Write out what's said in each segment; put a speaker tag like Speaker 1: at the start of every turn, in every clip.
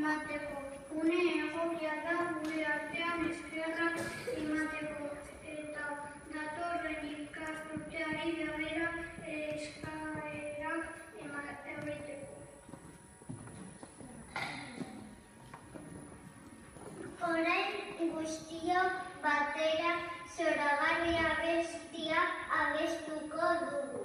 Speaker 1: emateko. Une egokia da gure artean eskerrak emateko eta datorren ikasturteari begira eskaerak egiteko. Orain guztiok batera zoragarri abestia abestuko dugu.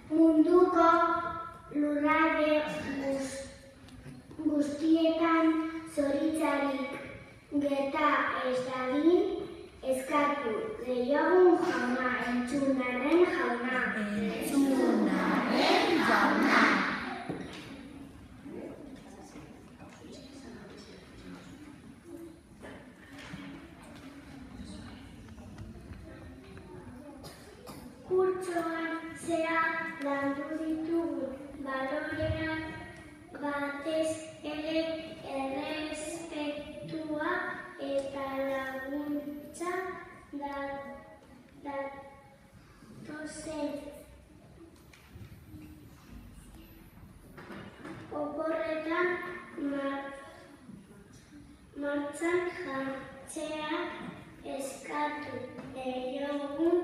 Speaker 1: Munduko lurralde guztietan zoritxarrik gerta ez dadin eskatu diogun jauna, entzunaren jauna. Entzunaren jauna. Kurtsoan zehar landu ditugu baloreak batez ere errespetua eta laguntza datozen oporretan martxan jartzea eskatu diogun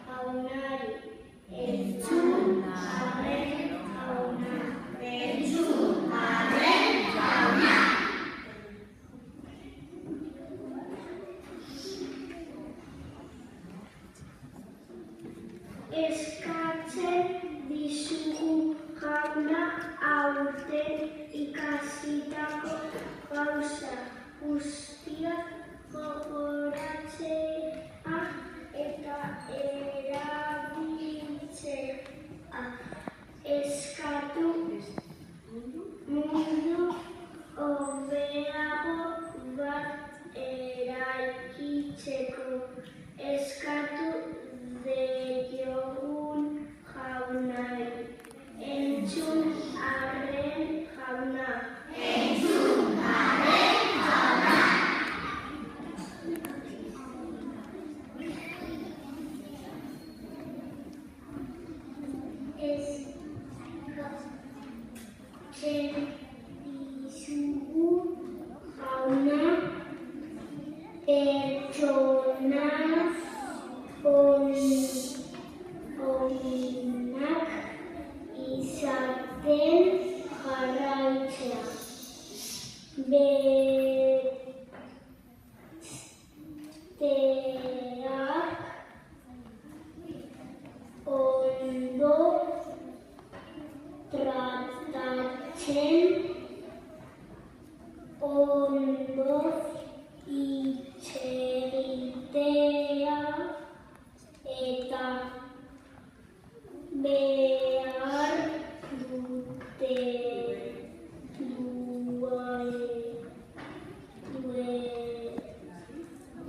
Speaker 1: jaunari. Entzunaren jauna. Entzunaren jauna. Eskatzen dizugu jauna aurten ikasitako gauza guztiak gogoratzea eta erabiltzea. Eskatu mundu hobeago bat eraikitzeko. Eskatu diogun jaunari. Entzunaren jauna. Entzunaren jauna. Eskatzen dizugu jauna pertsona onak izaten jarraitzea. Besteak ondo tratatzen, ondo hitz egitea eta behar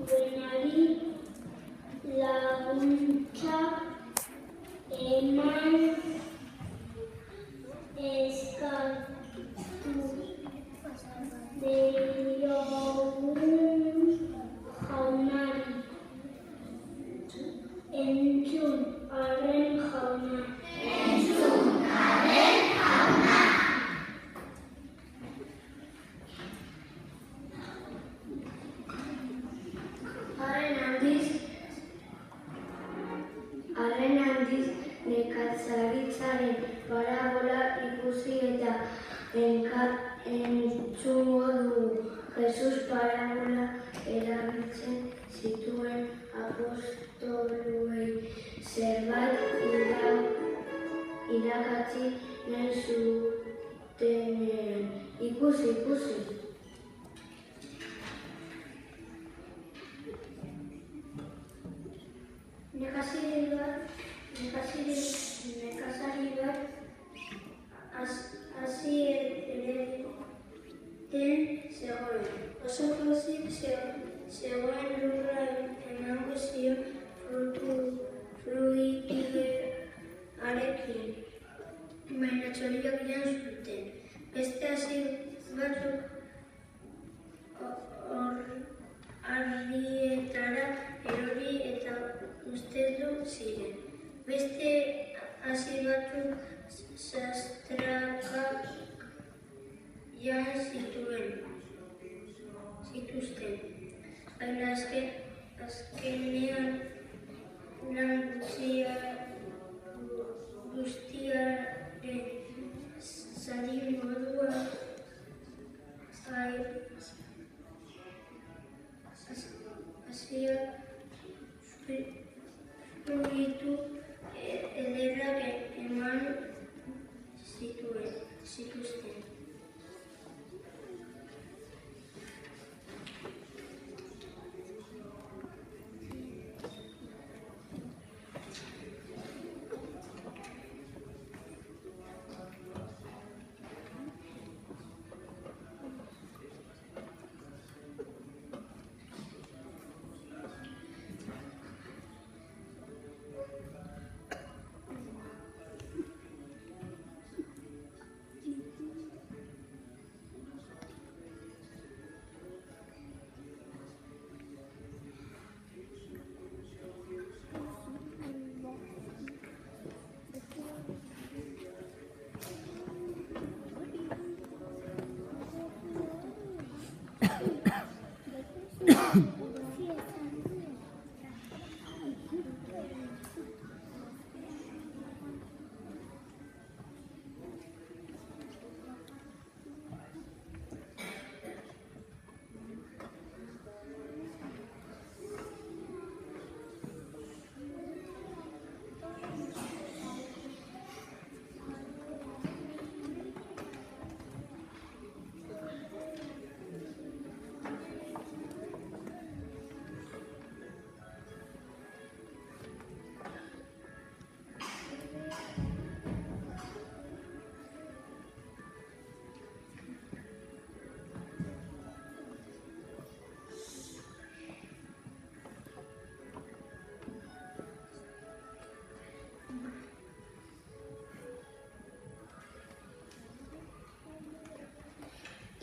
Speaker 1: duenari laguntza eman eskatu diogun jaunari. Entzunaren jauna.
Speaker 2: aldiz nekazaritzaren parabola ikusi eta entzungo dugu. Jesus parabola erabiltzen zituen apostoluei zerbait irakatsi nahi zutenean. Ikusi. Nekazari bat hasi ereten zegoen. Oso pozik zegoen lurra emango zion fruituarekin, baina txoriak jan zuten. Beste hasi batzuk ardietara erori eta usteldu ziren. Beste hasi batzuk sastrakak jan zituzten. Baina azkenean lan guztiaren zati modua hasiak fruitu ederrak eman zituzten.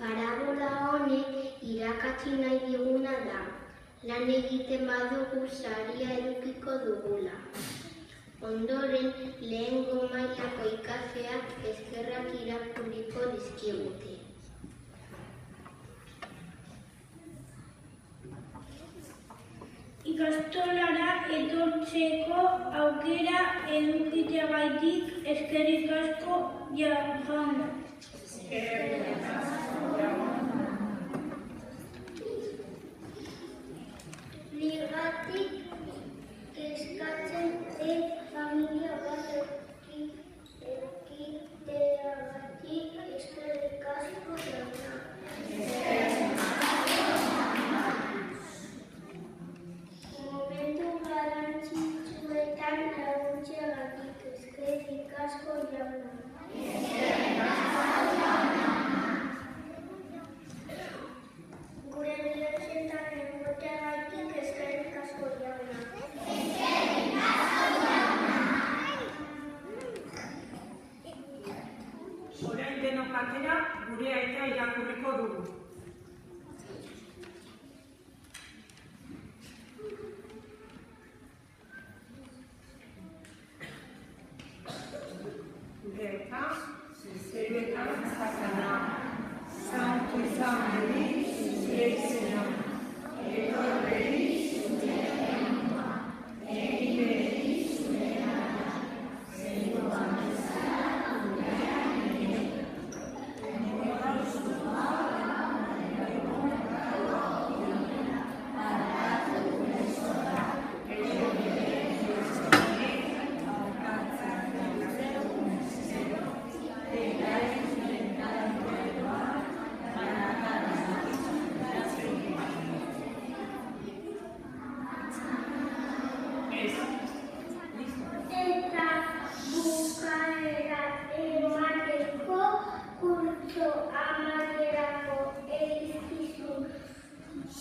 Speaker 2: Parabola honek irakatsi nahi diguna da, lan egiten badugu saria edukiko dugula. Ondoren, lehengo mailako ikasleak eskerrak irakurriko dizkigute.
Speaker 3: Ikastolara etortzeko aukera edukiteagatik eskerrik asko jauna.
Speaker 2: Ligatik eskatzen den familia bat edukiteagatik eskerrik asko jauna. Momentu garrantzitsuetan laguntzeagatik eskerrik asko jauna. Gure bihotzetan egoteagatik eskerrik asko jauna.
Speaker 4: Orain denok batera gure aita irakurriko dugu. Eta, zeruetan zakana, santu izan beri, zure izena, etorri zure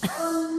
Speaker 1: Ondo